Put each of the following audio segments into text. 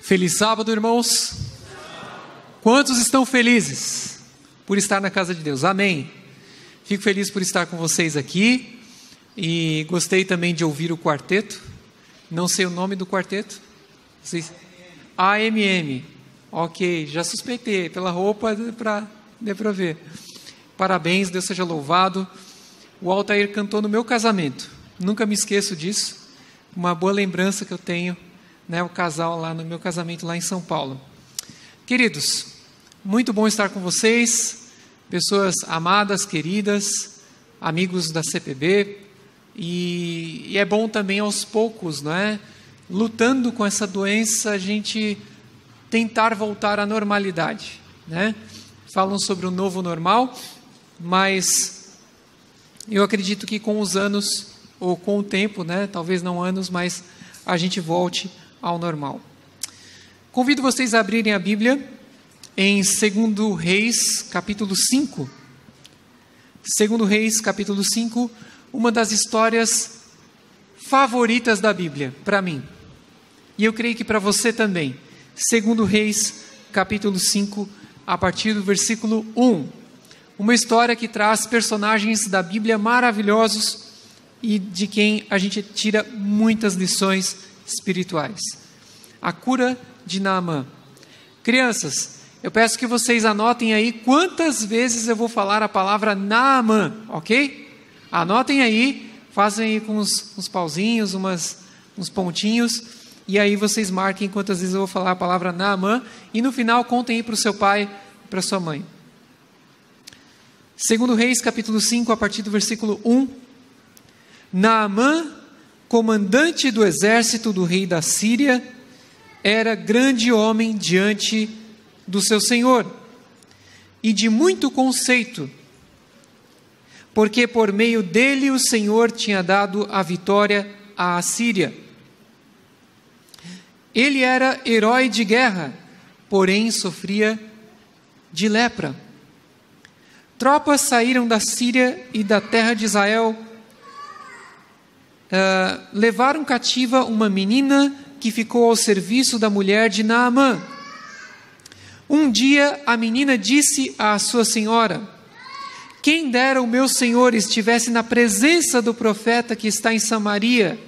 Feliz sábado, irmãos. Quantos estão felizes por estar na casa de Deus? Amém. Fico feliz por estar com vocês aqui e gostei também de ouvir o quarteto. Não sei o nome do quarteto. Vocês? AMM. Ok, já suspeitei. Pela roupa deu para ver. Parabéns, Deus seja louvado. O Altair cantou no meu casamento. Nunca me esqueço disso. Uma boa lembrança que eu tenho, né, o casal lá no meu casamento lá em São Paulo. Queridos, muito bom estar com vocês, pessoas amadas, queridas, amigos da CPB, e é bom também aos poucos, não é? Lutando com essa doença, a gente tentar voltar à normalidade, né? Falam sobre o novo normal, mas eu acredito que com os anos, ou com o tempo, né? Talvez não anos, mas a gente volte ao normal. Convido vocês a abrirem a Bíblia em 2 Reis, capítulo 5. 2 Reis, capítulo 5, uma das histórias favoritas da Bíblia, para mim. E eu creio que para você também. 2 Reis, capítulo 5, a partir do versículo 1. Uma história que traz personagens da Bíblia maravilhosos e de quem a gente tira muitas lições espirituais. A cura de Naamã. Crianças, eu peço que vocês anotem aí quantas vezes eu vou falar a palavra Naamã, ok? Anotem aí, fazem aí com uns pauzinhos, uns pontinhos, e aí vocês marquem quantas vezes eu vou falar a palavra Naamã, e no final contem aí para o seu pai e para a sua mãe. 2 Reis, capítulo 5, a partir do versículo 1. Naamã, comandante do exército do rei da Síria, era grande homem diante do seu senhor e de muito conceito, porque por meio dele o Senhor tinha dado a vitória à Assíria. Ele era herói de guerra, porém sofria de lepra. Tropas saíram da Síria e da terra de Israel, levaram cativa uma menina que ficou ao serviço da mulher de Naamã. Um dia a menina disse à sua senhora: quem dera o meu senhor estivesse na presença do profeta que está em Samaria,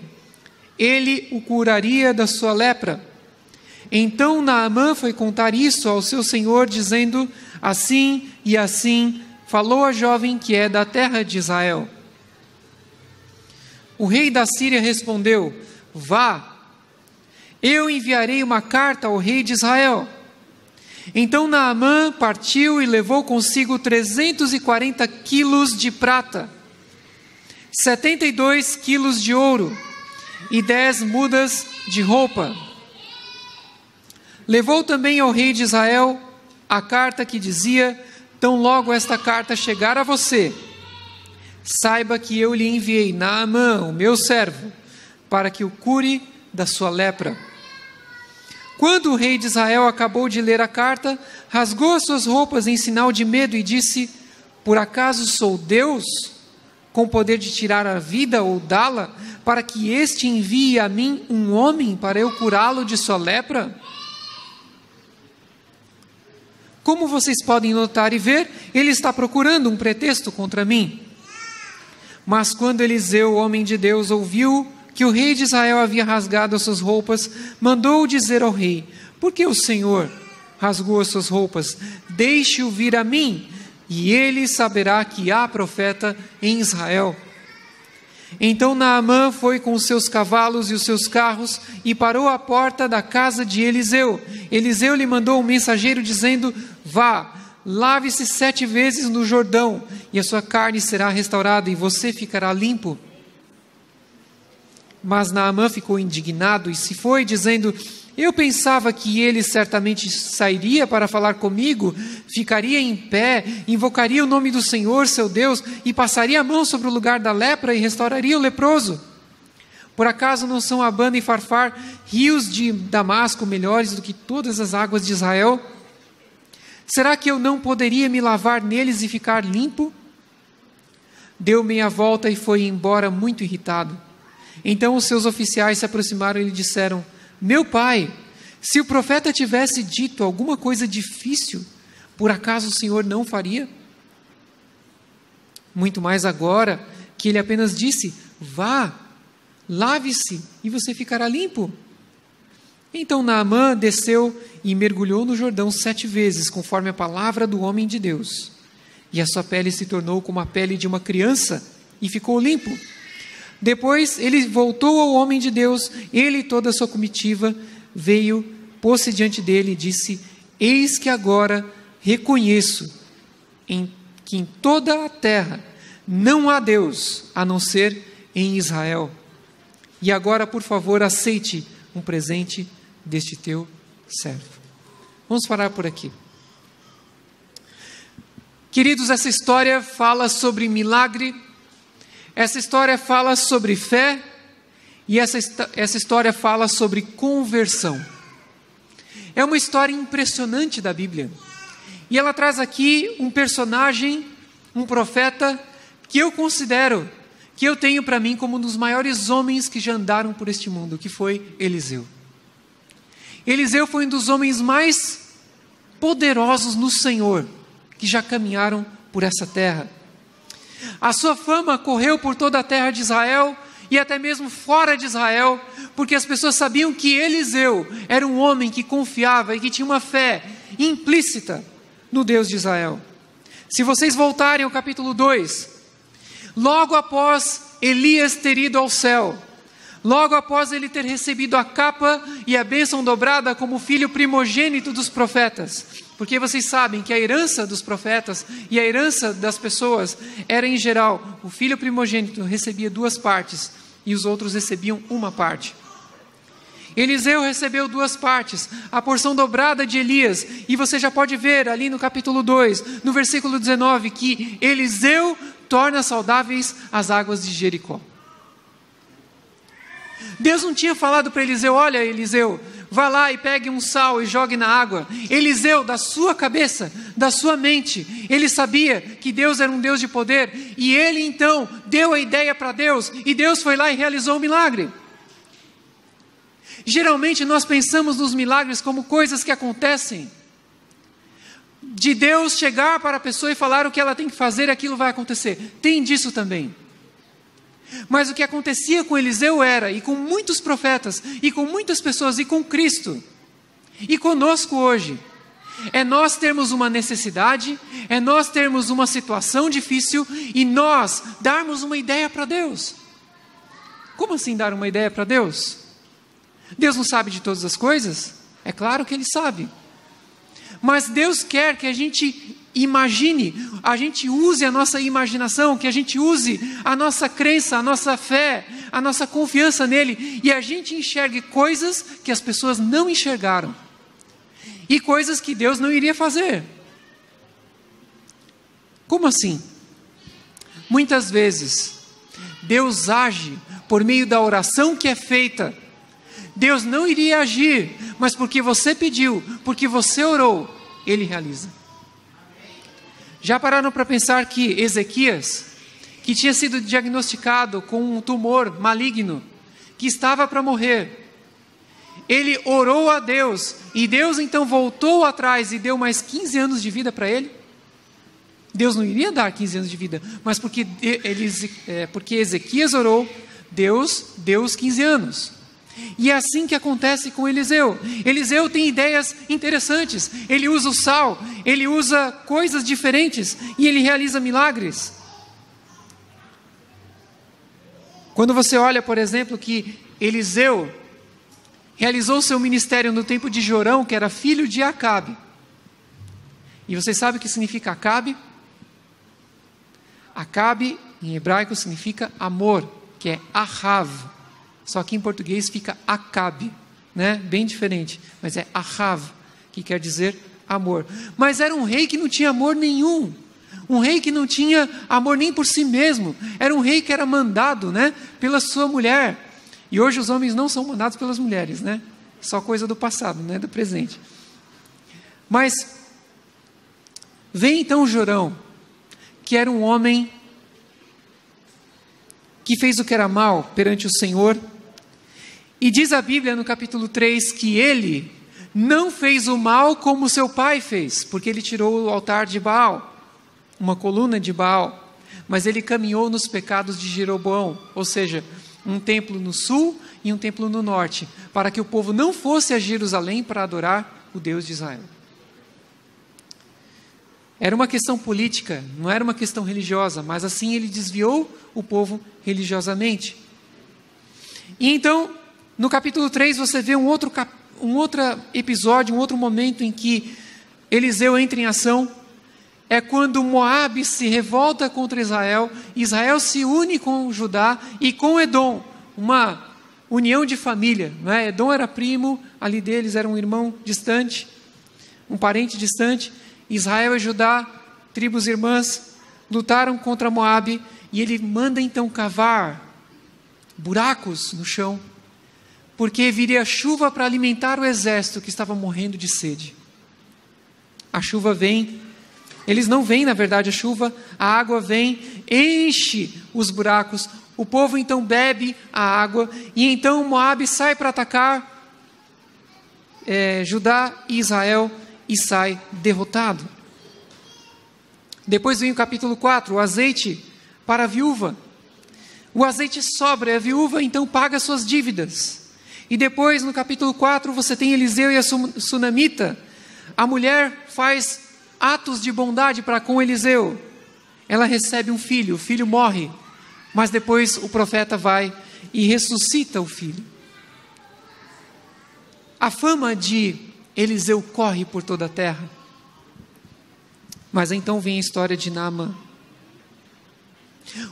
ele o curaria da sua lepra. Então Naamã foi contar isso ao seu senhor, dizendo: assim e assim falou a jovem que é da terra de Israel. O rei da Síria respondeu: vá, eu enviarei uma carta ao rei de Israel. Então Naamã partiu e levou consigo 340 quilos de prata, 72 quilos de ouro e 10 mudas de roupa. Levou também ao rei de Israel a carta que dizia: tão logo esta carta chegar a você, saiba que eu lhe enviei Naamã, o meu servo, para que o cure da sua lepra. Quando o rei de Israel acabou de ler a carta, rasgou as suas roupas em sinal de medo e disse: por acaso sou Deus, com poder de tirar a vida ou dá-la, para que este envie a mim um homem para eu curá-lo de sua lepra? Como vocês podem notar e ver, ele está procurando um pretexto contra mim. Mas quando Eliseu, o homem de Deus, ouviu que o rei de Israel havia rasgado as suas roupas, mandou dizer ao rei: por que o Senhor rasgou as suas roupas? Deixe-o vir a mim, e ele saberá que há profeta em Israel. Então Naamã foi com os seus cavalos e os seus carros e parou à porta da casa de Eliseu. Eliseu lhe mandou um mensageiro dizendo: vá, lave-se 7 vezes no Jordão, e a sua carne será restaurada, e você ficará limpo. Mas Naamã ficou indignado e se foi, dizendo: eu pensava que ele certamente sairia para falar comigo, ficaria em pé, invocaria o nome do Senhor, seu Deus, e passaria a mão sobre o lugar da lepra e restauraria o leproso. Por acaso não são Abana e Farfar, rios de Damasco, melhores do que todas as águas de Israel? Será que eu não poderia me lavar neles e ficar limpo? Deu meia volta e foi embora muito irritado. Então os seus oficiais se aproximaram e lhe disseram: meu pai, Se o profeta tivesse dito alguma coisa difícil, por acaso o Senhor não faria? Muito mais agora que ele apenas disse: vá, lave-se e você ficará limpo. Então Naamã desceu e mergulhou no Jordão 7 vezes, conforme a palavra do homem de Deus. E a sua pele se tornou como a pele de uma criança e ficou limpo. Depois ele voltou ao homem de Deus, ele e toda a sua comitiva veio, pôs-se diante dele e disse: eis que agora reconheço que em toda a terra não há Deus a não ser em Israel. E agora, por favor, aceite um presente deste teu servo. Vamos parar por aqui. Queridos, essa história fala sobre milagre, essa história fala sobre fé, e essa história fala sobre conversão. É uma história impressionante da Bíblia. E ela traz aqui um personagem, um profeta, que eu considero, que eu tenho para mim como um dos maiores homens que já andaram por este mundo, que foi Eliseu. Eliseu foi um dos homens mais poderosos no Senhor, que já caminharam por essa terra. A sua fama correu por toda a terra de Israel, e até mesmo fora de Israel, porque as pessoas sabiam que Eliseu era um homem que confiava e que tinha uma fé implícita no Deus de Israel. Se vocês voltarem ao capítulo 2, logo após Elias ter ido ao céu, logo após ele ter recebido a capa e a bênção dobrada como filho primogênito dos profetas, porque vocês sabem que a herança dos profetas e a herança das pessoas era em geral, o filho primogênito recebia 2 partes e os outros recebiam 1 parte. Eliseu recebeu 2 partes, a porção dobrada de Elias, e você já pode ver ali no capítulo 2, no versículo 19, que Eliseu torna saudáveis as águas de Jericó. Deus não tinha falado para Eliseu: olha, Eliseu, vá lá e pegue um sal e jogue na água. Eliseu, da sua cabeça, da sua mente, ele sabia que Deus era um Deus de poder, e ele então deu a ideia para Deus, e Deus foi lá e realizou o milagre. Geralmente nós pensamos nos milagres como coisas que acontecem, de Deus chegar para a pessoa e falar o que ela tem que fazer, aquilo vai acontecer. Tem disso também. Mas o que acontecia com Eliseu era, e com muitos profetas, e com muitas pessoas, e com Cristo, e conosco hoje, é nós termos uma necessidade, é nós termos uma situação difícil, e nós darmos uma ideia para Deus. Como assim dar uma ideia para Deus? Deus não sabe de todas as coisas? É claro que Ele sabe. Mas Deus quer que a gente imagine, a gente use a nossa imaginação, que a gente use a nossa crença, a nossa fé, a nossa confiança nele, e a gente enxergue coisas que as pessoas não enxergaram, e coisas que Deus não iria fazer. Como assim? Muitas vezes, Deus age por meio da oração que é feita. Deus não iria agir, mas porque você pediu, porque você orou, Ele realiza. Já pararam para pensar que Ezequias, que tinha sido diagnosticado com um tumor maligno, que estava para morrer, ele orou a Deus, e Deus então voltou atrás e deu mais 15 anos de vida para ele? Deus não iria dar 15 anos de vida, mas porque Ezequias orou, Deus deu os 15 anos. E é assim que acontece com Eliseu. Eliseu tem ideias interessantes, ele usa o sal, ele usa coisas diferentes, e ele realiza milagres. Quando você olha, por exemplo, que Eliseu realizou seu ministério no tempo de Jorão, que era filho de Acabe, e vocês sabem o que significa Acabe? Acabe, em hebraico, significa amor, que é Ahav. Só que em português fica Acabe, né? Bem diferente, mas é Ahav, que quer dizer amor. Mas era um rei que não tinha amor nenhum, um rei que não tinha amor nem por si mesmo, era um rei que era mandado, né, pela sua mulher. E hoje os homens não são mandados pelas mulheres, né? Só coisa do passado, não é do presente. Mas vem então Jorão, que era um homem que fez o que era mal perante o Senhor, e diz a Bíblia no capítulo 3 que ele não fez o mal como seu pai fez, porque ele tirou o altar de Baal, uma coluna de Baal, mas ele caminhou nos pecados de Jeroboão, ou seja, um templo no sul e um templo no norte, para que o povo não fosse a Jerusalém para adorar o Deus de Israel. Era uma questão política, não era uma questão religiosa, mas assim ele desviou o povo religiosamente. E então, no capítulo 3, você vê um outro episódio, um outro momento em que Eliseu entra em ação. É quando Moabe se revolta contra Israel, Israel se une com Judá e com Edom, uma união de família, não é? Edom era primo ali deles, era um irmão distante, um parente distante. Israel e Judá, tribos irmãs, lutaram contra Moabe, e ele manda então cavar buracos no chão, porque viria chuva para alimentar o exército que estava morrendo de sede. A chuva vem, eles não veem na verdade a chuva, a água vem, enche os buracos, o povo então bebe a água, e então Moabe sai para atacar Judá e Israel, e sai derrotado. Depois vem o capítulo 4, o azeite para a viúva. O azeite sobra, a viúva então paga suas dívidas. E depois no capítulo 4 você tem Eliseu e a sunamita. A mulher faz atos de bondade para com Eliseu. Ela recebe um filho, o filho morre, mas depois o profeta vai e ressuscita o filho. A fama de Eliseu corre por toda a terra. Mas então vem a história de Naamã.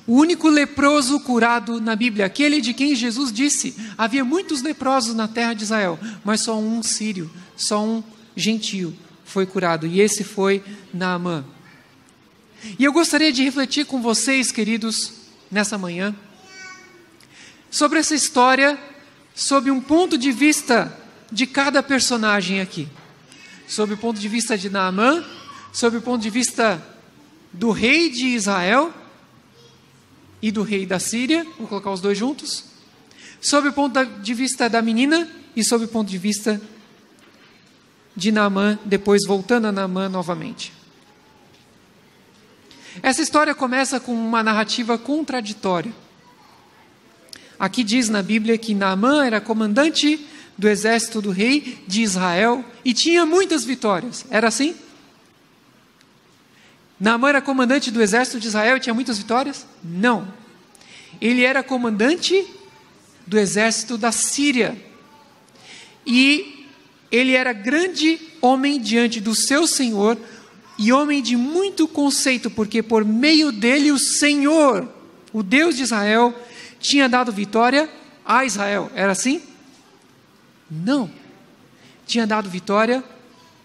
O único leproso curado na Bíblia, aquele de quem Jesus disse, havia muitos leprosos na terra de Israel, mas só um sírio, só um gentio foi curado, e esse foi Naamã. E eu gostaria de refletir com vocês, queridos, nessa manhã, sobre essa história, sob um ponto de vista de cada personagem aqui. Sob o ponto de vista de Naamã, sob o ponto de vista do rei de Israel e do rei da Síria, vou colocar os dois juntos, sob o ponto de vista da menina e sob o ponto de vista de Naamã, depois voltando a Naamã novamente. Essa história começa com uma narrativa contraditória. Aqui diz na Bíblia que Naamã era comandante do exército do rei de Israel e tinha muitas vitórias. Era assim? Naamã era comandante do exército de Israel e tinha muitas vitórias? Não. Ele era comandante do exército da Síria. E ele era grande homem diante do seu Senhor e homem de muito conceito, porque por meio dele o Senhor, o Deus de Israel, tinha dado vitória a Israel. Era assim? Não. Tinha dado vitória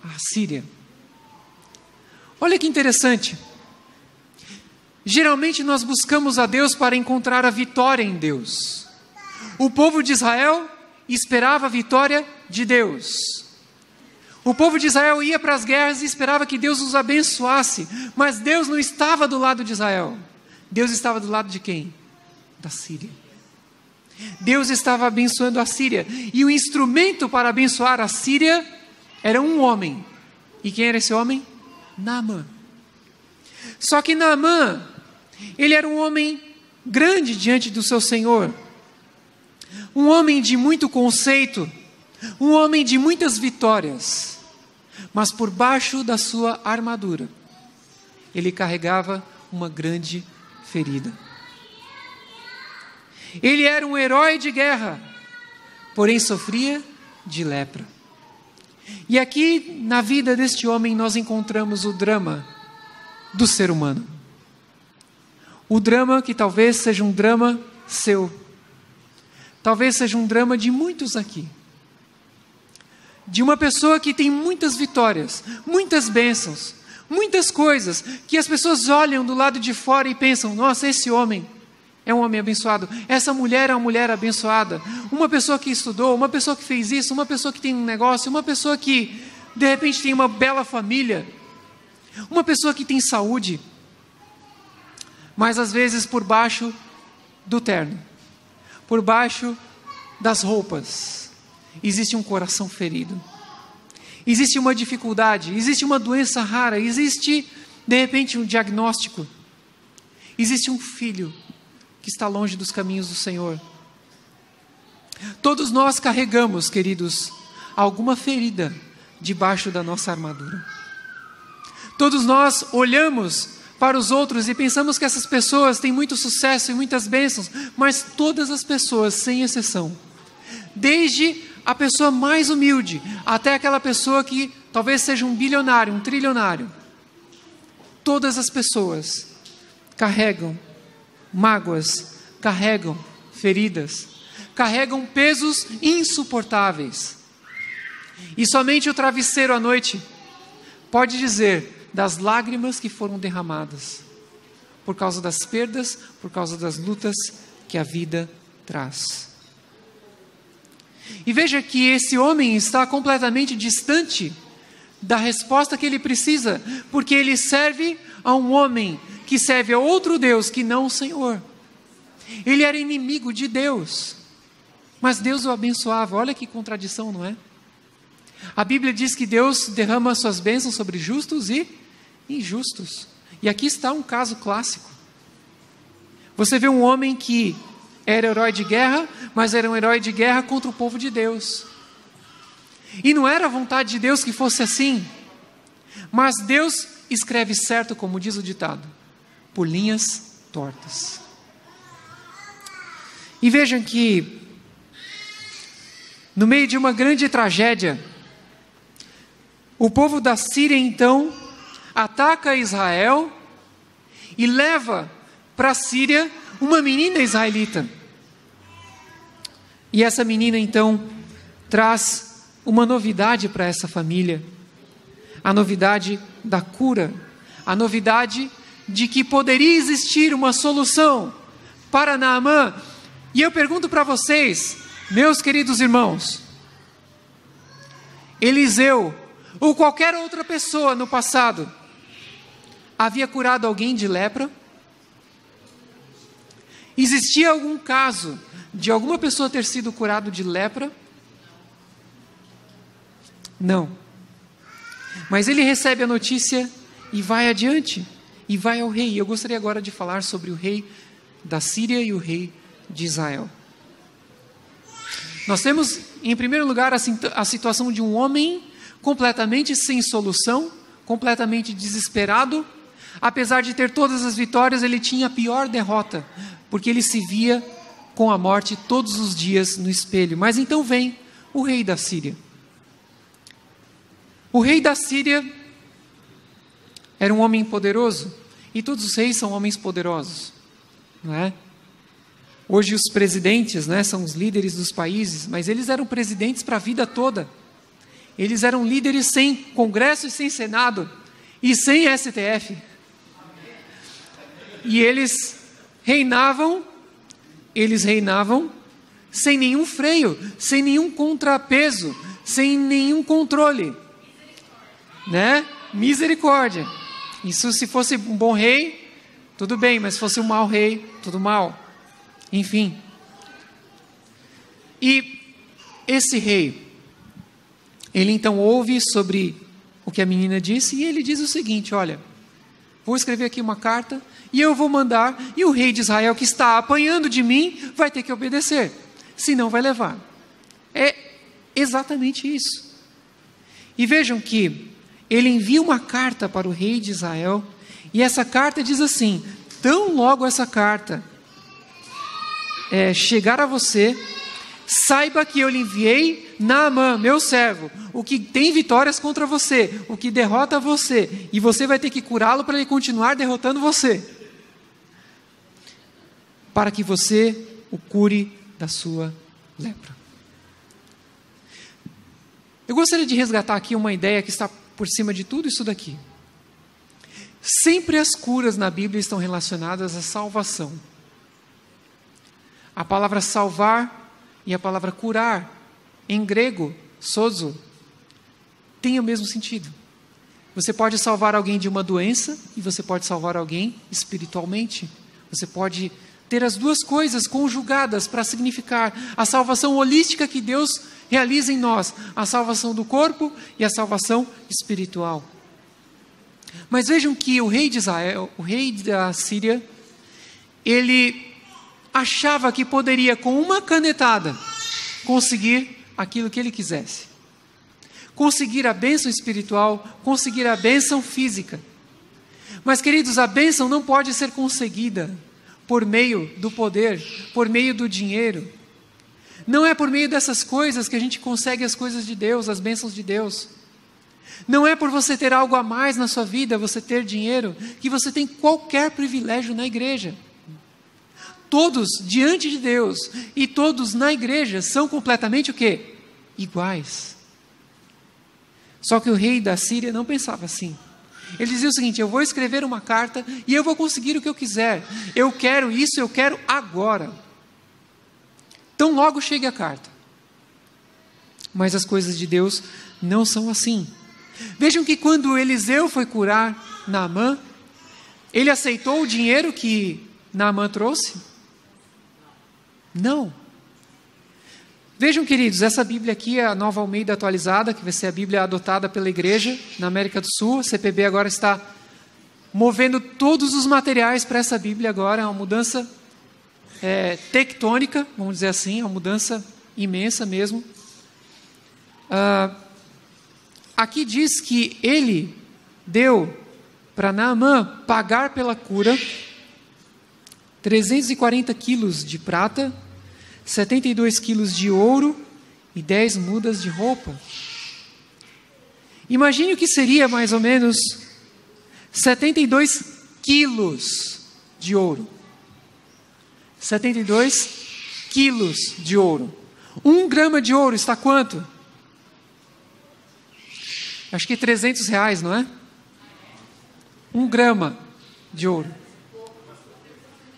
à Síria. Olha que interessante. Geralmente nós buscamos a Deus para encontrar a vitória em Deus. O povo de Israel esperava a vitória de Deus. O povo de Israel ia para as guerras e esperava que Deus os abençoasse. Mas Deus não estava do lado de Israel. Deus estava do lado de quem? Da Síria. Deus estava abençoando a Síria. E o instrumento para abençoar a Síria era um homem. E quem era esse homem? Naamã. Só que Naamã, ele era um homem grande diante do seu Senhor. Um homem de muito conceito. Um homem de muitas vitórias. Mas por baixo da sua armadura, ele carregava uma grande ferida. Ele era um herói de guerra, porém sofria de lepra. E aqui na vida deste homem nós encontramos o drama do ser humano. O drama que talvez seja um drama seu. Talvez seja um drama de muitos aqui. De uma pessoa que tem muitas vitórias, muitas bênçãos, muitas coisas, que as pessoas olham do lado de fora e pensam, nossa, esse homem é um homem abençoado, essa mulher é uma mulher abençoada, uma pessoa que estudou, uma pessoa que fez isso, uma pessoa que tem um negócio, uma pessoa que de repente tem uma bela família, uma pessoa que tem saúde, mas às vezes por baixo do terno, por baixo das roupas, existe um coração ferido, existe uma dificuldade, existe uma doença rara, existe, de repente, um diagnóstico. Existe um filho que está longe dos caminhos do Senhor. Todos nós carregamos, queridos, alguma ferida debaixo da nossa armadura. Todos nós olhamos para os outros e pensamos que essas pessoas têm muito sucesso e muitas bênçãos, mas todas as pessoas, sem exceção, desde a pessoa mais humilde até aquela pessoa que talvez seja um bilionário, um trilionário, todas as pessoas carregam mágoas, carregam feridas, carregam pesos insuportáveis. E somente o travesseiro à noite pode dizer das lágrimas que foram derramadas por causa das perdas, por causa das lutas que a vida traz. E veja que esse homem está completamente distante da resposta que ele precisa, porque ele serve a um homem que serve a outro Deus que não o Senhor. Ele era inimigo de Deus, mas Deus o abençoava. Olha que contradição, não é? A Bíblia diz que Deus derrama suas bênçãos sobre justos e injustos. E aqui está um caso clássico. Você vê um homem que era herói de guerra, mas era um herói de guerra contra o povo de Deus. E não era a vontade de Deus que fosse assim. Mas Deus escreve certo, como diz o ditado, por linhas tortas. E vejam que, no meio de uma grande tragédia, o povo da Síria, então, ataca Israel e leva para a Síria uma menina israelita. E essa menina, então, traz uma novidade para essa família. A novidade da cura. A novidade de que poderia existir uma solução para Naamã. E eu pergunto para vocês, meus queridos irmãos, Eliseu ou qualquer outra pessoa no passado havia curado alguém de lepra? Existia algum caso de alguma pessoa ter sido curado de lepra? Não. Mas ele recebe a notícia e vai adiante, e vai ao rei. Eu gostaria agora de falar sobre o rei da Síria e o rei de Israel. Nós temos, em primeiro lugar, a situação de um homem completamente sem solução, completamente desesperado. Apesar de ter todas as vitórias, ele tinha a pior derrota, porque ele se via com a morte todos os dias no espelho. Mas então vem o rei da Síria. O rei da Síria era um homem poderoso, e todos os reis são homens poderosos, não é? Hoje os presidentes, né, são os líderes dos países, mas eles eram presidentes para a vida toda. Eles eram líderes sem Congresso e sem Senado, e sem STF. E eles reinavam sem nenhum freio, sem nenhum contrapeso, sem nenhum controle, né? Misericórdia. Isso se fosse um bom rei, tudo bem, mas se fosse um mau rei, tudo mal. Enfim. E esse rei, ele então ouve sobre o que a menina disse, e ele diz o seguinte: olha, vou escrever aqui uma carta, e eu vou mandar, e o rei de Israel que está apanhando de mim, vai ter que obedecer, senão vai levar. É exatamente isso. E vejam que ele envia uma carta para o rei de Israel, e essa carta diz assim: tão logo essa carta chegar a você, saiba que eu lhe enviei Naamã, meu servo, o que tem vitórias contra você, o que derrota você, e você vai ter que curá-lo para ele continuar derrotando você, para que você o cure da sua lepra. Eu gostaria de resgatar aqui uma ideia que está por cima de tudo isso daqui. Sempre as curas na Bíblia estão relacionadas à salvação. A palavra salvar e a palavra curar, em grego, sozo, tem o mesmo sentido. Você pode salvar alguém de uma doença e você pode salvar alguém espiritualmente. Você pode ter as duas coisas conjugadas para significar a salvação holística que Deus realiza em nós a salvação do corpo e a salvação espiritual. Mas vejam que o rei de Israel, o rei da Síria, ele achava que poderia, com uma canetada, conseguir aquilo que ele quisesse. Conseguir a bênção espiritual, conseguir a bênção física. Mas, queridos, a bênção não pode ser conseguida por meio do poder, por meio do dinheiro. Não é por meio dessas coisas que a gente consegue as coisas de Deus, as bênçãos de Deus. Não é por você ter algo a mais na sua vida, você ter dinheiro, que você tem qualquer privilégio na igreja. Todos diante de Deus e todos na igreja são completamente o quê? Iguais. Só que o rei da Síria não pensava assim. Ele dizia o seguinte: eu vou escrever uma carta e eu vou conseguir o que eu quiser. Eu quero isso, eu quero agora. Então logo chegue a carta. Mas as coisas de Deus não são assim. Vejam que quando Eliseu foi curar Naamã, ele aceitou o dinheiro que Naamã trouxe? Não. Vejam, queridos, essa Bíblia aqui é a Nova Almeida atualizada, que vai ser a Bíblia adotada pela igreja na América do Sul. A CPB agora está movendo todos os materiais para essa Bíblia agora. É uma mudança tectônica, vamos dizer assim, é uma mudança imensa mesmo. Aqui diz que ele deu para Naamã pagar pela cura 340 quilos de prata, 72 quilos de ouro e 10 mudas de roupa. Imagine o que seria mais ou menos 72 quilos de ouro. 72 quilos de ouro. 1 grama de ouro está quanto? Acho que R$300, não é? 1 grama de ouro.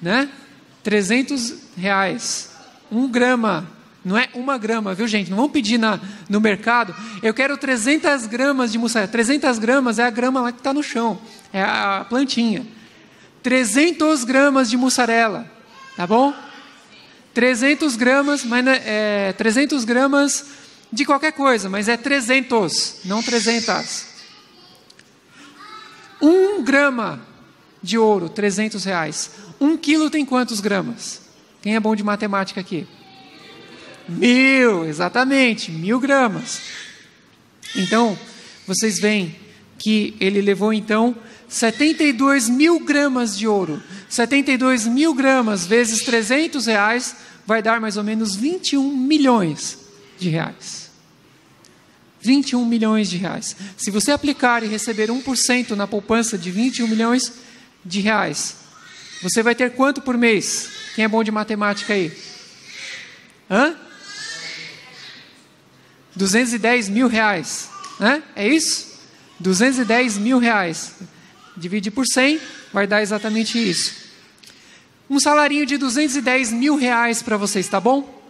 Né? R$300. 1 grama. Não é 1 grama, viu, gente? Não vamos pedir no mercado. Eu quero 300 gramas de mussarela. 300 gramas é a grama lá que está no chão. É a plantinha. 300 gramas de mussarela. Tá bom? 300 gramas, mas 300 gramas de qualquer coisa, mas é 300, não 300. 1 grama de ouro, R$300. 1 quilo tem quantos gramas? Quem é bom de matemática aqui? 1000, exatamente, 1000 gramas. Então, vocês veem que ele levou então 72 mil gramas de ouro. 72 mil gramas vezes R$300 vai dar mais ou menos 21 milhões de reais. 21 milhões de reais. Se você aplicar e receber 1% na poupança de 21 milhões de reais, você vai ter quanto por mês? Quem é bom de matemática aí? 210 mil reais. Né? É isso? 210 mil reais. Divide por 100, vai dar exatamente isso. Um salarinho de 210 mil reais para vocês, tá bom?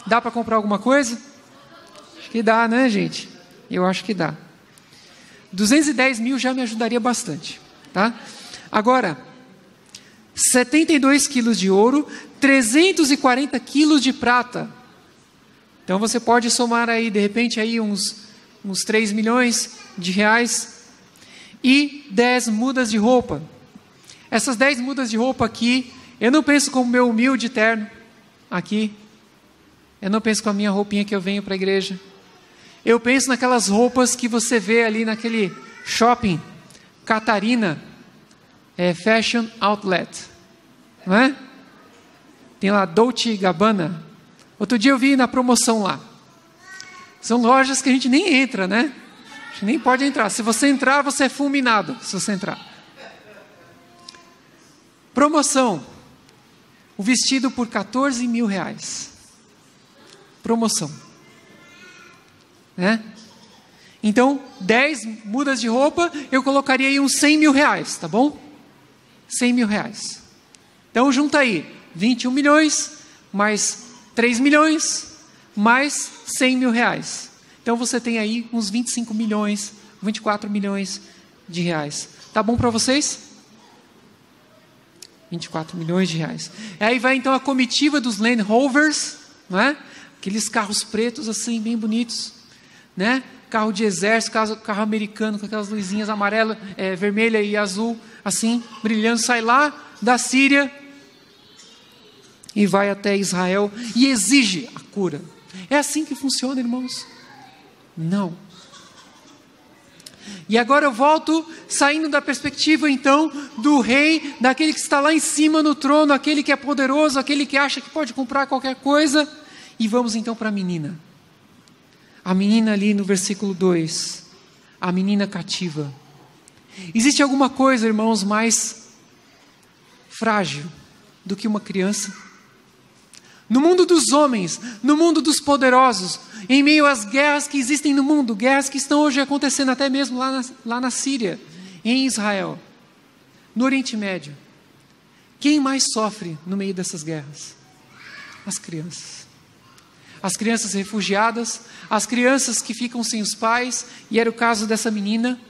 Dá para comprar alguma coisa? Acho que dá, né, gente? Eu acho que dá. 210 mil já me ajudaria bastante, tá? Agora, 72 quilos de ouro, 340 quilos de prata. Então você pode somar aí, de repente, aí uns 3 milhões de reais. E 10 mudas de roupa. Essas 10 mudas de roupa aqui, eu não penso como meu humilde terno aqui. Eu não penso com a minha roupinha que eu venho para a igreja. Eu penso naquelas roupas que você vê ali naquele shopping Catarina Fashion Outlet, não é? Tem lá Dolce & Gabbana. Outro dia eu vi na promoção lá. São lojas que a gente nem entra, né? A gente nem pode entrar. Se você entrar, você é fulminado. Se você entrar. Promoção. O vestido por 14 mil reais. Promoção. Né? Então, 10 mudas de roupa, eu colocaria aí uns 100 mil reais, tá bom? 100 mil reais. Então, junta aí, 21 milhões, mais 3 milhões, mais 100 mil reais. Então, você tem aí uns 25 milhões, 24 milhões de reais. Tá bom para vocês? 24 milhões de reais. Aí vai, então, a comitiva dos Land Rovers, não é? aqueles carros pretos assim, bem bonitos, né? Carro de exército, carro americano, com aquelas luzinhas amarelas, vermelha e azul, assim, brilhando, sai lá da Síria e vai até Israel e exige a cura. É assim que funciona, irmãos? Não. E agora eu volto, saindo da perspectiva então do rei, daquele que está lá em cima no trono, aquele que é poderoso, aquele que acha que pode comprar qualquer coisa, e vamos então para a menina. A menina ali no versículo 2, a menina cativa. Existe alguma coisa, irmãos, mais frágil do que uma criança? No mundo dos homens, no mundo dos poderosos, em meio às guerras que existem no mundo, guerras que estão hoje acontecendo até mesmo lá na Síria, em Israel, no Oriente Médio, quem mais sofre no meio dessas guerras? As crianças. As crianças refugiadas, as crianças que ficam sem os pais, e era o caso dessa menina.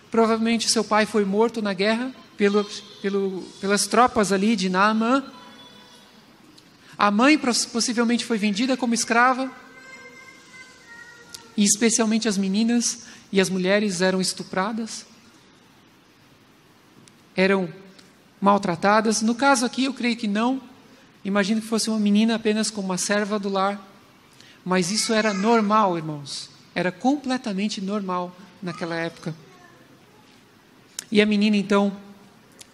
Provavelmente seu pai foi morto na guerra pelas tropas ali de Naamã. A mãe possivelmente foi vendida como escrava. E especialmente as meninas e as mulheres eram estupradas. Eram maltratadas. No caso aqui eu creio que não. Imagino que fosse uma menina apenas como uma serva do lar. Mas isso era normal, irmãos. Era completamente normal naquela época. E a menina então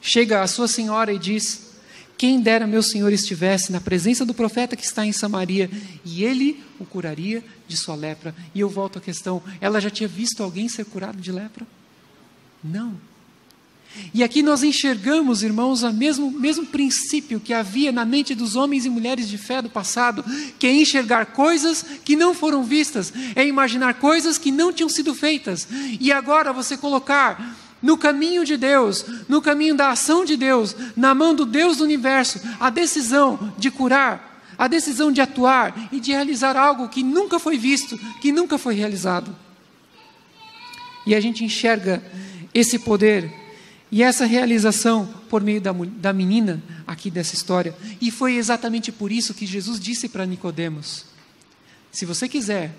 chega à sua senhora e diz: quem dera meu senhor estivesse na presença do profeta que está em Samaria, e ele o curaria de sua lepra. E eu volto à questão, ela já tinha visto alguém ser curado de lepra? Não. E aqui nós enxergamos, irmãos, o mesmo princípio que havia na mente dos homens e mulheres de fé do passado, que é enxergar coisas que não foram vistas, é imaginar coisas que não tinham sido feitas. E agora você colocar no caminho de Deus, no caminho da ação de Deus, na mão do Deus do universo, a decisão de curar, a decisão de atuar e de realizar algo que nunca foi visto, que nunca foi realizado. E a gente enxerga esse poder e essa realização por meio da menina aqui dessa história. E foi exatamente por isso que Jesus disse para Nicodemos: se você quiser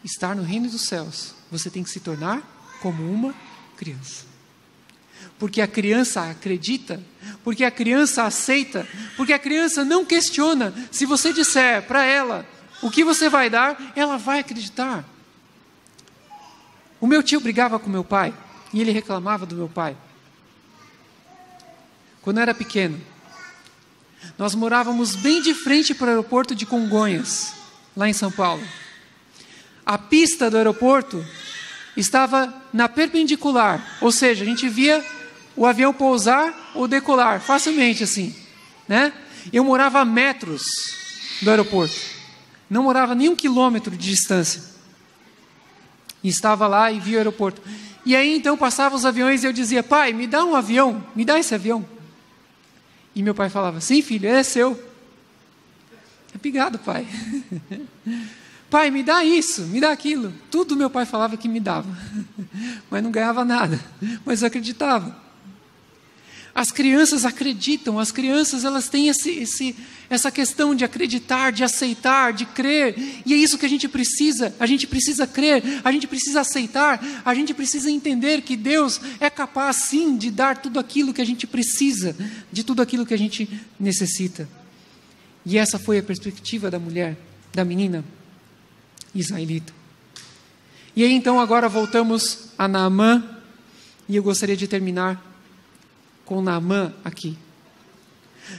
estar no reino dos céus, você tem que se tornar como uma criança. Porque a criança acredita, porque a criança aceita, porque a criança não questiona. Se você disser para ela o que você vai dar, ela vai acreditar. O meu tio brigava com meu pai e ele reclamava do meu pai. Quando eu era pequeno, nós morávamos bem de frente para o aeroporto de Congonhas, lá em São Paulo. A pista do aeroporto estava na perpendicular, ou seja, a gente via o avião pousar ou decolar facilmente assim, né? Eu morava a metros do aeroporto, não morava nem 1 quilômetro de distância. E estava lá e via o aeroporto. E aí então passavam os aviões e eu dizia: pai, me dá um avião, me dá esse avião. E meu pai falava: sim, filho, é seu. Obrigado, pai. Pai, me dá isso, me dá aquilo. Tudo meu pai falava que me dava, mas não ganhava nada, mas eu acreditava. As crianças acreditam, as crianças elas têm essa questão de acreditar, de aceitar, de crer, e é isso que a gente precisa crer, a gente precisa aceitar, a gente precisa entender que Deus é capaz sim de dar tudo aquilo que a gente precisa, de tudo aquilo que a gente necessita. E essa foi a perspectiva da mulher, da menina israelita. E aí então agora voltamos a Naamã, e eu gostaria de terminar com Naamã aqui.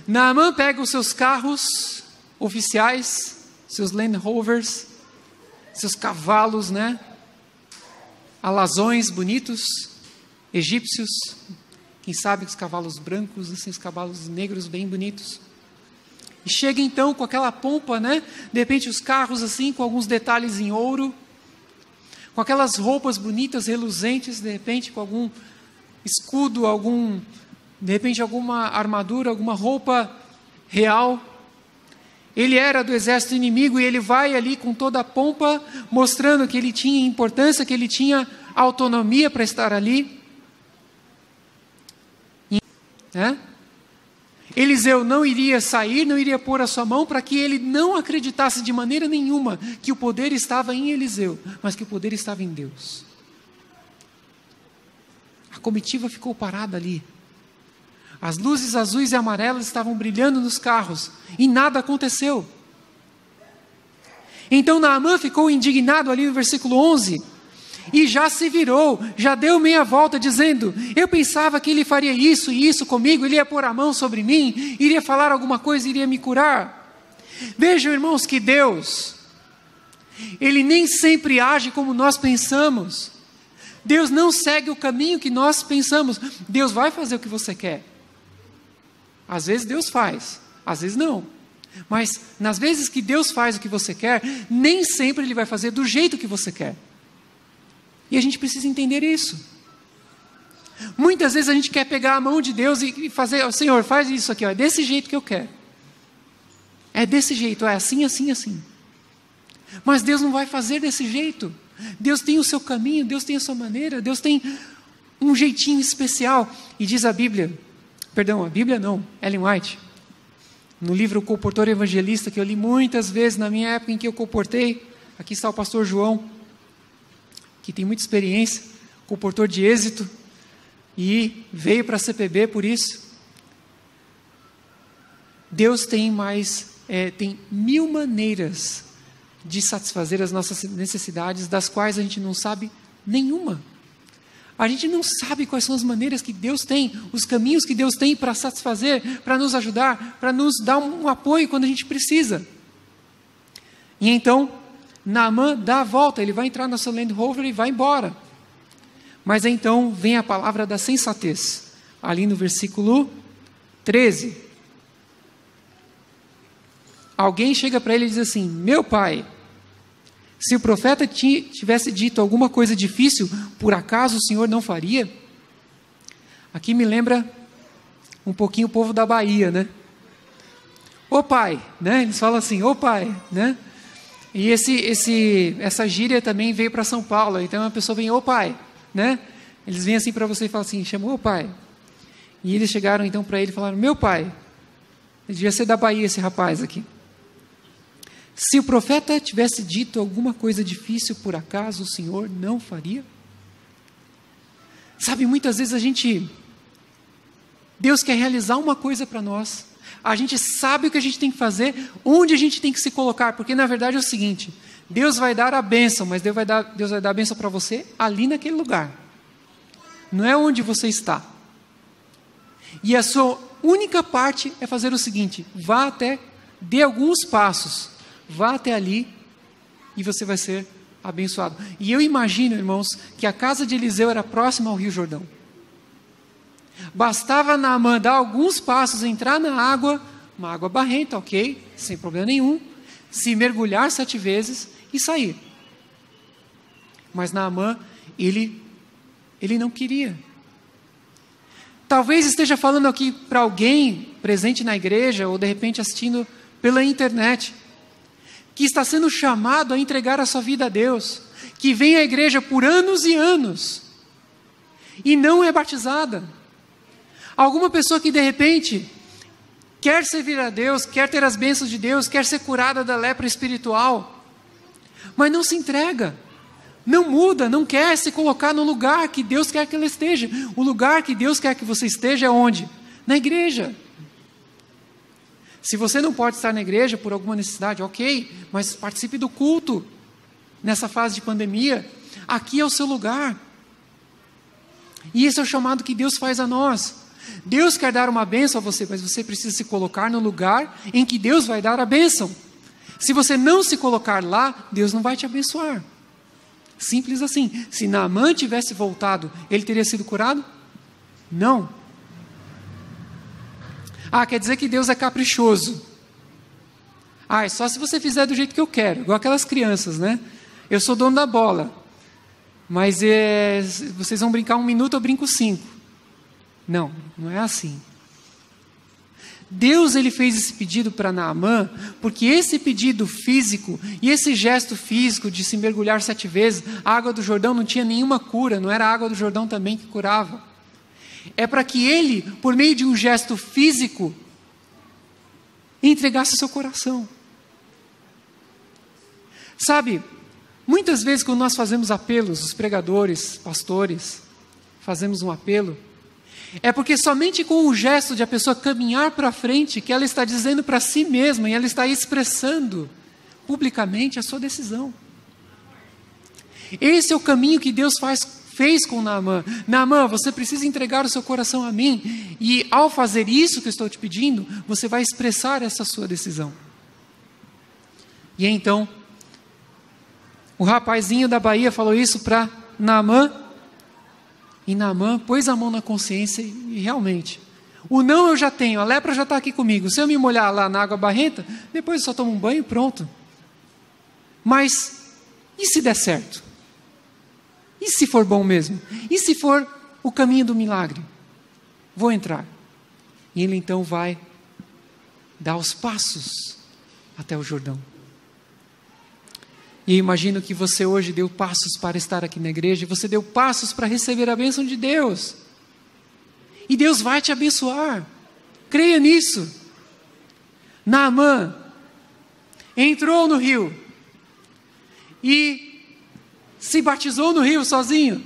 Naamã pega os seus carros oficiais, seus Land Rovers, seus cavalos, né? Alazões bonitos, egípcios, quem sabe os cavalos brancos, assim, os cavalos negros bem bonitos. E chega então com aquela pompa, né? De repente os carros assim, com alguns detalhes em ouro, com aquelas roupas bonitas, reluzentes, de repente com algum escudo, de repente alguma armadura, alguma roupa real. Ele era do exército inimigo e ele vai ali com toda a pompa, mostrando que ele tinha importância, que ele tinha autonomia para estar ali. Eliseu não iria sair, não iria pôr a sua mão para que ele não acreditasse de maneira nenhuma que o poder estava em Eliseu, mas que o poder estava em Deus. A comitiva ficou parada ali. As luzes azuis e amarelas estavam brilhando nos carros e nada aconteceu. Então Naamã ficou indignado ali no versículo 11 e já se virou, já deu meia volta dizendo: eu pensava que ele faria isso e isso comigo, ele ia pôr a mão sobre mim, iria falar alguma coisa, iria me curar. Vejam, irmãos, que Deus, Ele nem sempre age como nós pensamos. Deus não segue o caminho que nós pensamos. Deus vai fazer o que você quer. Às vezes Deus faz, às vezes não. Mas nas vezes que Deus faz o que você quer, nem sempre Ele vai fazer do jeito que você quer. E a gente precisa entender isso. Muitas vezes a gente quer pegar a mão de Deus e fazer: oh, Senhor, faz isso aqui, ó, é desse jeito que eu quero. É desse jeito, é assim, assim, assim. Mas Deus não vai fazer desse jeito. Deus tem o seu caminho, Deus tem a sua maneira, Deus tem um jeitinho especial. E diz a Bíblia, Ellen White, no livro O Comportor Evangelista, que eu li muitas vezes na minha época em que eu comportei. Aqui está o pastor João, que tem muita experiência, comportor de êxito, e veio para a CPB por isso. Deus tem tem 1000 maneiras de satisfazer as nossas necessidades, das quais a gente não sabe nenhuma. A gente não sabe quais são as maneiras que Deus tem, os caminhos que Deus tem para satisfazer, para nos ajudar, para nos dar um apoio quando a gente precisa. E então, Naamã dá a volta, ele vai entrar na sua Land Rover e vai embora. Mas então vem a palavra da sensatez, ali no versículo 13. Alguém chega para ele e diz assim: meu pai, se o profeta tivesse dito alguma coisa difícil, por acaso o Senhor não faria? Aqui me lembra um pouquinho o povo da Bahia, né? Ô pai, né? Eles falam assim: ô pai, né? E essa gíria também veio para São Paulo. Então a pessoa vem: ô pai, né? Eles vêm assim para você e falam assim: chamou o pai. E eles chegaram então para ele e falaram: meu pai. Ele devia ser da Bahia, esse rapaz aqui. Se o profeta tivesse dito alguma coisa difícil, por acaso o Senhor não faria? Sabe, muitas vezes Deus quer realizar uma coisa para nós, a gente sabe o que a gente tem que fazer, onde a gente tem que se colocar, porque na verdade é o seguinte: Deus vai dar a bênção, mas Deus vai dar a bênção para você ali naquele lugar, não é onde você está. E a sua única parte é fazer o seguinte: dê alguns passos, vá até ali e você vai ser abençoado. E eu imagino, irmãos, que a casa de Eliseu era próxima ao Rio Jordão. Bastava Naamã dar alguns passos, entrar na água, uma água barrenta, ok, sem problema nenhum, se mergulhar 7 vezes e sair. Mas Naamã, ele não queria. Talvez esteja falando aqui para alguém presente na igreja, ou de repente assistindo pela internet, que está sendo chamado a entregar a sua vida a Deus, que vem à igreja por anos e anos, e não é batizada. Alguma pessoa que de repente quer servir a Deus, quer ter as bênçãos de Deus, quer ser curada da lepra espiritual, mas não se entrega, não muda, não quer se colocar no lugar que Deus quer que ela esteja. O lugar que Deus quer que você esteja é onde? Na igreja. Se você não pode estar na igreja por alguma necessidade, ok, mas participe do culto nessa fase de pandemia. Aqui é o seu lugar. E esse é o chamado que Deus faz a nós. Deus quer dar uma bênção a você, mas você precisa se colocar no lugar em que Deus vai dar a bênção. Se você não se colocar lá, Deus não vai te abençoar. Simples assim. Se Naamã tivesse voltado, ele teria sido curado? Não. Quer dizer que Deus é caprichoso. É só se você fizer do jeito que eu quero, igual aquelas crianças, né? Eu sou dono da bola, mas vocês vão brincar 1 minuto, eu brinco 5. Não é assim. Deus, ele fez esse pedido para Naamã, porque esse pedido físico, e esse gesto físico de se mergulhar 7 vezes, a água do Jordão não tinha nenhuma cura, não era a água do Jordão também que curava. É para que ele, por meio de um gesto físico, e entregasse o seu coração. Sabe, muitas vezes quando nós fazemos apelos, os pregadores, pastores, fazemos um apelo, é porque somente com o gesto de a pessoa caminhar para frente, que ela está dizendo para si mesma, e ela está expressando publicamente a sua decisão. Esse é o caminho que Deus fez com Naamã. Naamã, você precisa entregar o seu coração a mim, e ao fazer isso que eu estou te pedindo, você vai expressar essa sua decisão. E então, o rapazinho da Bahia falou isso para Naamã, e Naamã pôs a mão na consciência e realmente, o não eu já tenho, a lepra já está aqui comigo, se eu me molhar lá na água barrenta, depois eu só tomo um banho e pronto. Mas, e se der certo? E se for bom mesmo? E se for o caminho do milagre? Vou entrar. E ele então vai dar os passos até o Jordão. E imagino que você hoje deu passos para estar aqui na igreja, você deu passos para receber a bênção de Deus. E Deus vai te abençoar. Creia nisso. Naamã entrou no rio e se batizou no rio sozinho.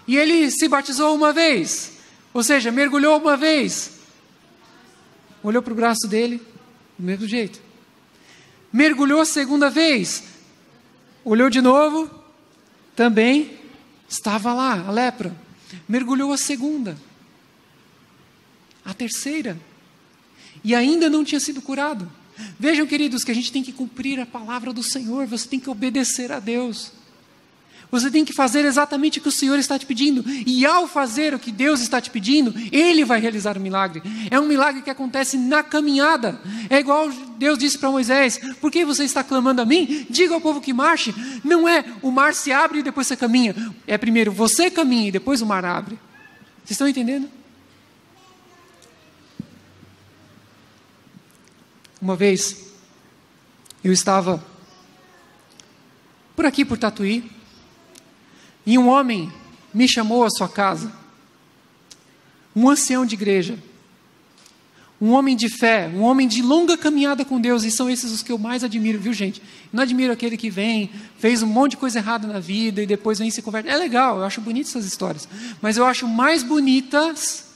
E ele se batizou uma vez, ou seja, mergulhou uma vez. Olhou para o braço dele, do mesmo jeito. Mergulhou a segunda vez, olhou de novo, também estava lá, a lepra. Mergulhou a segunda, a terceira, e ainda não tinha sido curado. Vejam, queridos, que a gente tem que cumprir a palavra do Senhor, você tem que obedecer a Deus. Você tem que fazer exatamente o que o Senhor está te pedindo. E ao fazer o que Deus está te pedindo, Ele vai realizar o milagre. É um milagre que acontece na caminhada. É igual Deus disse para Moisés: por que você está clamando a mim? Diga ao povo que marche. Não é o mar se abre e depois você caminha. É primeiro você caminha e depois o mar abre. Vocês estão entendendo? Uma vez, eu estava por aqui, por Tatuí, e um homem me chamou à sua casa, um ancião de igreja, um homem de fé, um homem de longa caminhada com Deus, e são esses os que eu mais admiro, viu, gente? Não admiro aquele que vem, fez um monte de coisa errada na vida, e depois vem e se converte. É legal, eu acho bonitas essas histórias, mas eu acho mais bonitas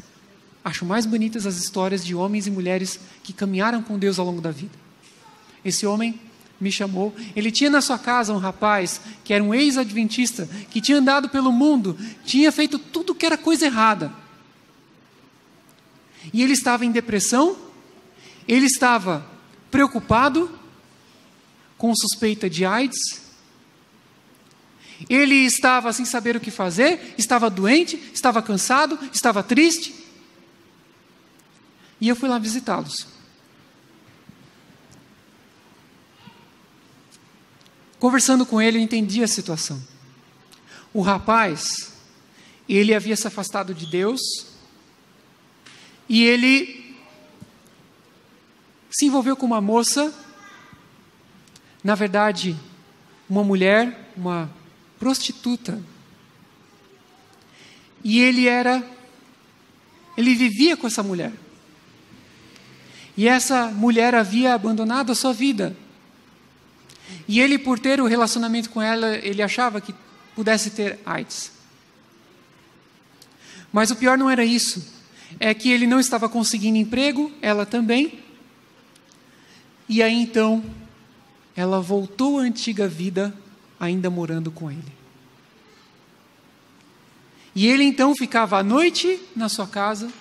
as histórias de homens e mulheres que caminharam com Deus ao longo da vida. Esse homem me chamou, ele tinha na sua casa um rapaz que era um ex-adventista, que tinha andado pelo mundo, tinha feito tudo que era coisa errada. E ele estava em depressão, ele estava preocupado, com suspeita de AIDS, ele estava sem saber o que fazer, estava doente, estava cansado, estava triste. E eu fui lá visitá-los. Conversando com ele, eu entendi a situação. O rapaz, ele havia se afastado de Deus, e ele se envolveu com uma moça, na verdade, uma mulher, uma prostituta. E ele vivia com essa mulher. E essa mulher havia abandonado a sua vida. E ele, por ter o relacionamento com ela, ele achava que pudesse ter AIDS. Mas o pior não era isso. É que ele não estava conseguindo emprego, ela também. E aí então, ela voltou à antiga vida, ainda morando com ele. E ele então ficava à noite na sua casa,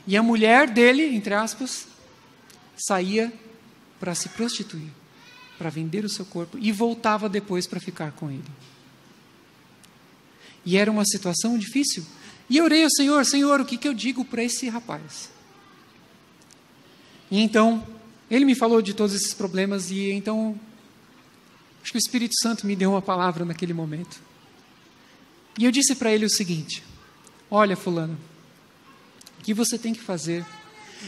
e a mulher dele, entre aspas, saía para se prostituir, para vender o seu corpo, e voltava depois para ficar com ele. E era uma situação difícil. E eu orei ao Senhor: Senhor, o que eu digo para esse rapaz? E então, ele me falou de todos esses problemas, e então, acho que o Espírito Santo me deu uma palavra naquele momento. E eu disse para ele o seguinte: olha, fulano, o que você tem que fazer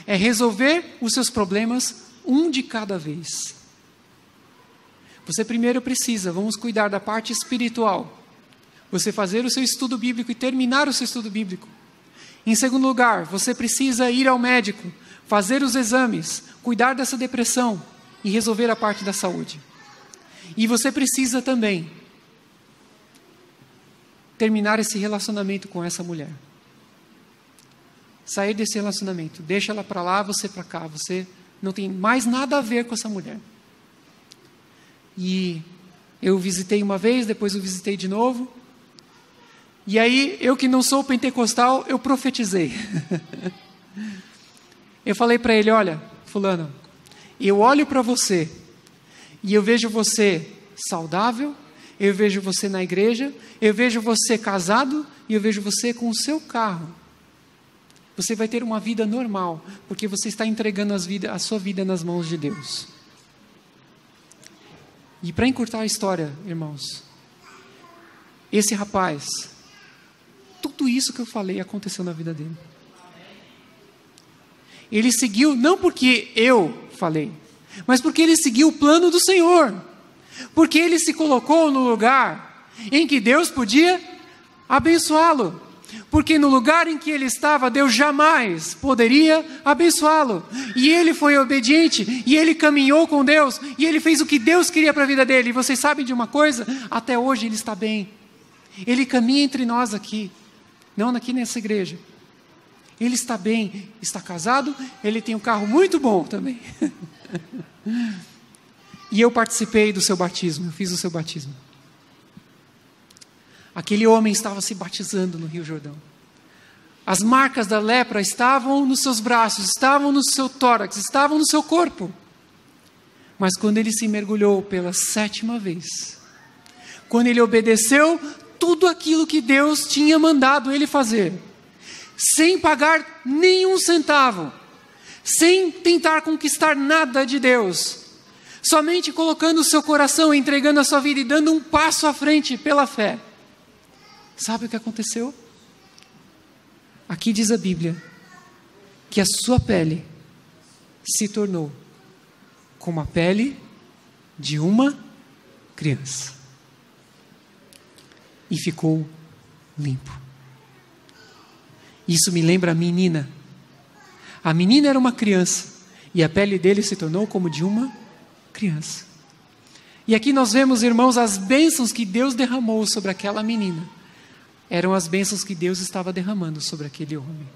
é resolver os seus problemas um de cada vez. Você primeiro vamos cuidar da parte espiritual. Você fazer o seu estudo bíblico e terminar o seu estudo bíblico. Em segundo lugar, você precisa ir ao médico fazer os exames, cuidar dessa depressão e resolver a parte da saúde. E você precisa também terminar esse relacionamento com essa mulher. Sair desse relacionamento. Deixa ela para lá, você para cá. Você não tem mais nada a ver com essa mulher. E eu visitei uma vez, depois eu visitei de novo. E aí, eu que não sou pentecostal, eu profetizei. Eu falei para ele, olha, fulano, eu olho para você e eu vejo você saudável, eu vejo você na igreja, eu vejo você casado e eu vejo você com o seu carro. Você vai ter uma vida normal, porque você está entregando a sua vida nas mãos de Deus. E para encurtar a história, irmãos, esse rapaz, tudo isso que eu falei aconteceu na vida dele. Ele seguiu, não porque eu falei, mas porque ele seguiu o plano do Senhor. Porque ele se colocou no lugar em que Deus podia abençoá-lo. Porque no lugar em que ele estava, Deus jamais poderia abençoá-lo. E ele foi obediente, e ele caminhou com Deus, e ele fez o que Deus queria para a vida dele. E vocês sabem de uma coisa? Até hoje ele está bem. Ele caminha entre nós aqui, não aqui nessa igreja. Ele está bem, está casado, ele tem um carro muito bom também. E eu participei do seu batismo, eu fiz o seu batismo. Aquele homem estava se batizando no Rio Jordão. As marcas da lepra estavam nos seus braços, estavam no seu tórax, estavam no seu corpo. Mas quando ele se mergulhou pela 7ª vez, quando ele obedeceu tudo aquilo que Deus tinha mandado ele fazer, sem pagar nenhum centavo, sem tentar conquistar nada de Deus, somente colocando o seu coração, entregando a sua vida e dando um passo à frente pela fé. Sabe o que aconteceu? Aqui diz a Bíblia que a sua pele se tornou como a pele de uma criança e ficou limpo. Isso me lembra a menina. A menina era uma criança e a pele dele se tornou como de uma criança. E aqui nós vemos, irmãos, as bênçãos que Deus derramou sobre aquela menina. Eram as bênçãos que Deus estava derramando sobre aquele homem.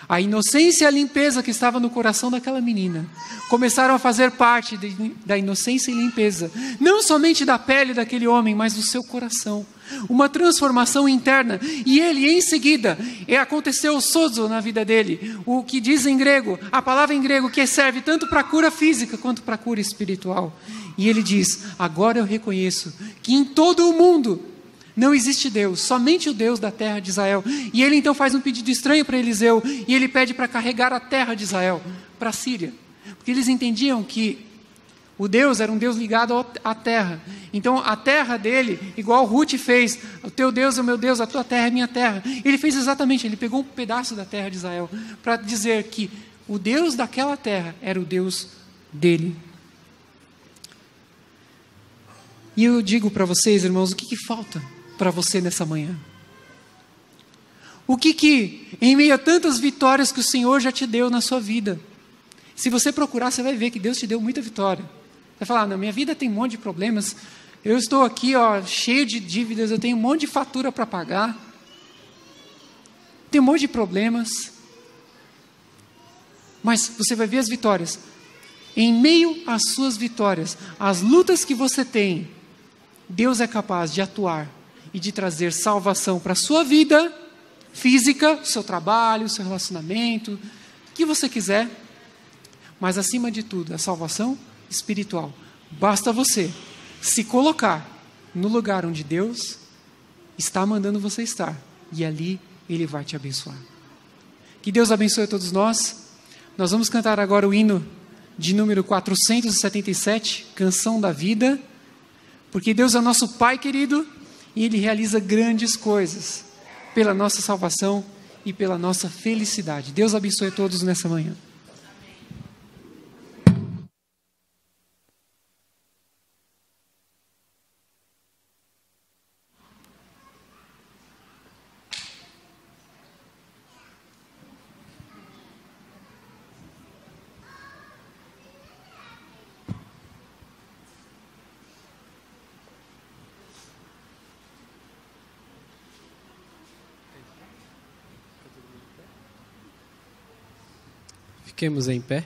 A inocência e a limpeza que estava no coração daquela menina começaram a fazer parte da inocência e limpeza, não somente da pele daquele homem, mas do seu coração. Uma transformação interna. E ele, em seguida, aconteceu o sozo na vida dele, o que diz em grego, a palavra em grego que serve tanto para a cura física quanto para a cura espiritual. E ele diz, agora eu reconheço que em todo o mundo não existe Deus, somente o Deus da terra de Israel. E ele então faz um pedido estranho para Eliseu, e ele pede para carregar a terra de Israel para a Síria. Porque eles entendiam que o Deus era um Deus ligado à terra. Então a terra dele, igual Ruth fez, o teu Deus é o meu Deus, a tua terra é minha terra. Ele fez exatamente, ele pegou um pedaço da terra de Israel para dizer que o Deus daquela terra era o Deus dele. E eu digo para vocês, irmãos, o que falta para você nessa manhã? O que em meio a tantas vitórias que o Senhor já te deu na sua vida, se você procurar, você vai ver que Deus te deu muita vitória. Vai falar, não, minha vida tem um monte de problemas, eu estou aqui cheio de dívidas, eu tenho um monte de fatura para pagar, tem um monte de problemas, mas você vai ver as vitórias. Em meio às suas vitórias, as lutas que você tem, Deus é capaz de atuar e de trazer salvação para a sua vida física, seu trabalho, seu relacionamento, o que você quiser, mas acima de tudo, a salvação espiritual. Basta você se colocar no lugar onde Deus está mandando você estar, e ali Ele vai te abençoar. Que Deus abençoe a todos nós. Nós vamos cantar agora o hino de número 477, Canção da Vida, porque Deus é nosso Pai querido, e Ele realiza grandes coisas pela nossa salvação e pela nossa felicidade. Deus abençoe a todos nessa manhã. Fiquemos em pé.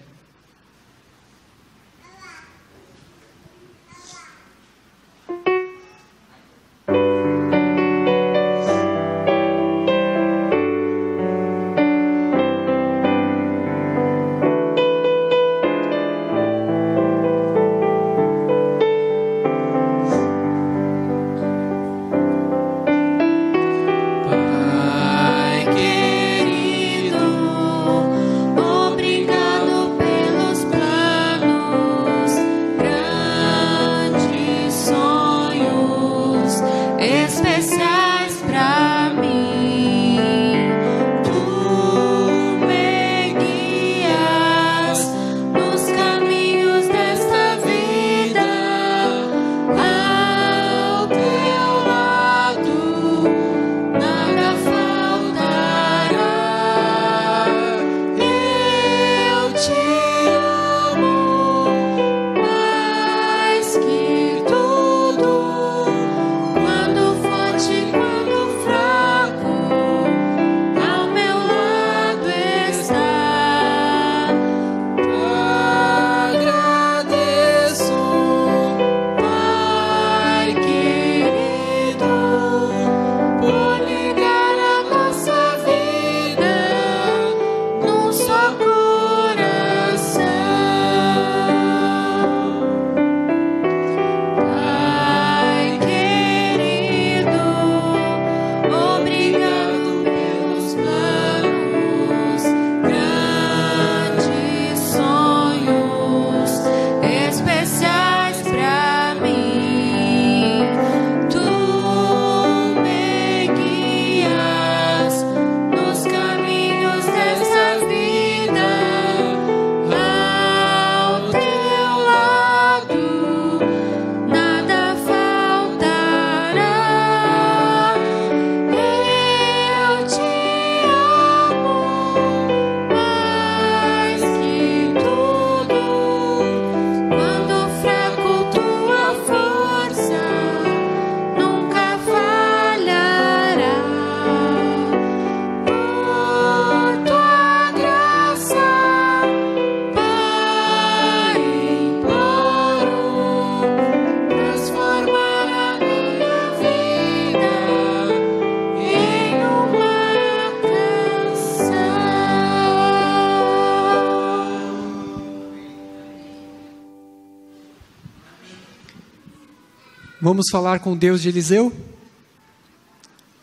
Vamos falar com o Deus de Eliseu?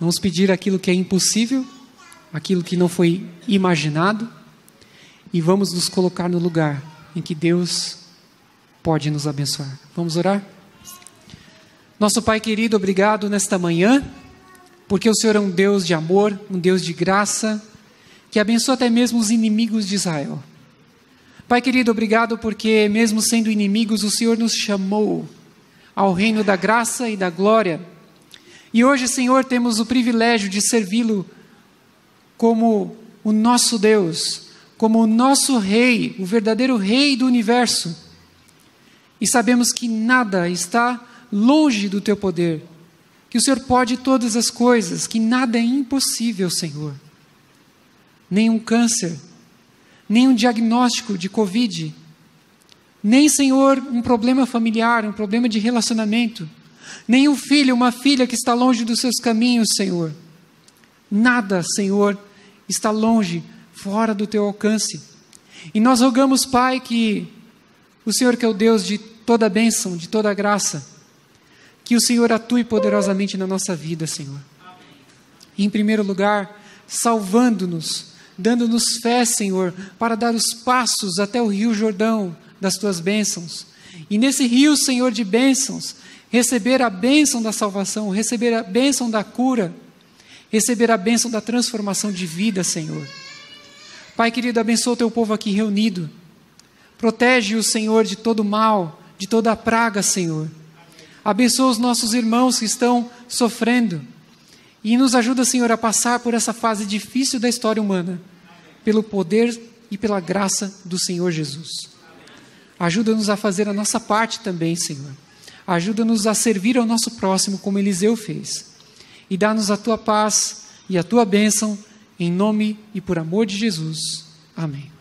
Vamos pedir aquilo que é impossível, aquilo que não foi imaginado, e vamos nos colocar no lugar em que Deus pode nos abençoar. Vamos orar? Nosso Pai querido, obrigado nesta manhã, porque o Senhor é um Deus de amor, um Deus de graça, que abençoa até mesmo os inimigos de Israel. Pai querido, obrigado porque mesmo sendo inimigos, o Senhor nos chamou ao reino da graça e da glória. E hoje, Senhor, temos o privilégio de servi-lo como o nosso Deus, como o nosso Rei, o verdadeiro Rei do universo. E sabemos que nada está longe do Teu poder, que o Senhor pode todas as coisas, que nada é impossível, Senhor. Nenhum câncer, nenhum diagnóstico de Covid, nem, Senhor, um problema familiar, um problema de relacionamento, nem um filho, uma filha que está longe dos seus caminhos, Senhor. Nada, Senhor, está longe, fora do Teu alcance. E nós rogamos, Pai, que o Senhor, que é o Deus de toda bênção, de toda graça, que o Senhor atue poderosamente na nossa vida, Senhor. E, em primeiro lugar, salvando-nos, dando-nos fé, Senhor, para dar os passos até o Rio Jordão das Tuas bênçãos. E nesse rio, Senhor, de bênçãos, receber a bênção da salvação, receber a bênção da cura, receber a bênção da transformação de vida, Senhor. Pai querido, abençoa o Teu povo aqui reunido. Protege-o, Senhor, de todo mal, de toda a praga, Senhor. Abençoa os nossos irmãos que estão sofrendo. E nos ajuda, Senhor, a passar por essa fase difícil da história humana, pelo poder e pela graça do Senhor Jesus. Ajuda-nos a fazer a nossa parte também, Senhor. Ajuda-nos a servir ao nosso próximo como Eliseu fez. E dá-nos a Tua paz e a Tua bênção, em nome e por amor de Jesus. Amém.